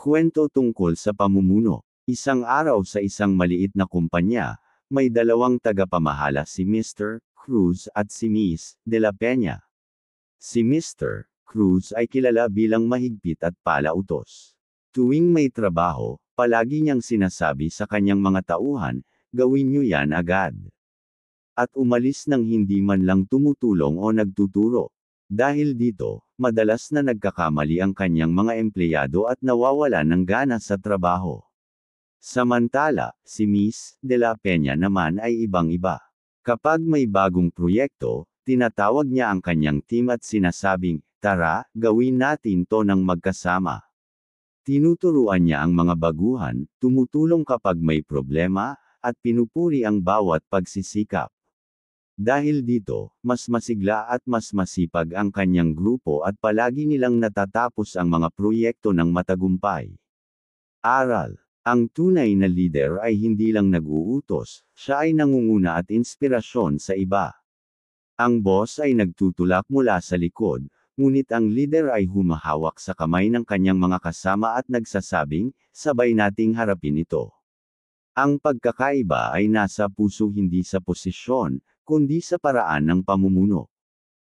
Kwento tungkol sa pamumuno. Isang araw sa isang maliit na kumpanya, may dalawang tagapamahala si Mr. Cruz at si Miss de la Peña. Si Mr. Cruz ay kilala bilang mahigpit at palautos. Tuwing may trabaho, palagi niyang sinasabi sa kanyang mga tauhan, "Gawin niyo yan agad." At umalis nang hindi man lang tumutulong o nagtuturo. Dahil dito, madalas na nagkakamali ang kanyang mga empleyado at nawawala ng gana sa trabaho. Samantala, si Miss de la Peña naman ay ibang-iba. Kapag may bagong proyekto, tinatawag niya ang kanyang team at sinasabing, "Tara, gawin natin to ng magkasama." Tinuturuan niya ang mga baguhan, tumutulong kapag may problema, at pinupuri ang bawat pagsisikap. Dahil dito, mas masigla at mas masipag ang kanyang grupo at palagi nilang natatapos ang mga proyekto ng matagumpay. Aral: ang tunay na leader ay hindi lang nag-uutos, siya ay nangunguna at inspirasyon sa iba. Ang boss ay nagtutulak mula sa likod, ngunit ang leader ay humahawak sa kamay ng kanyang mga kasama at nagsasabing, "Sabay nating harapin ito." Ang pagkakaiba ay nasa puso, hindi sa posisyon, kundi sa paraan ng pamumuno.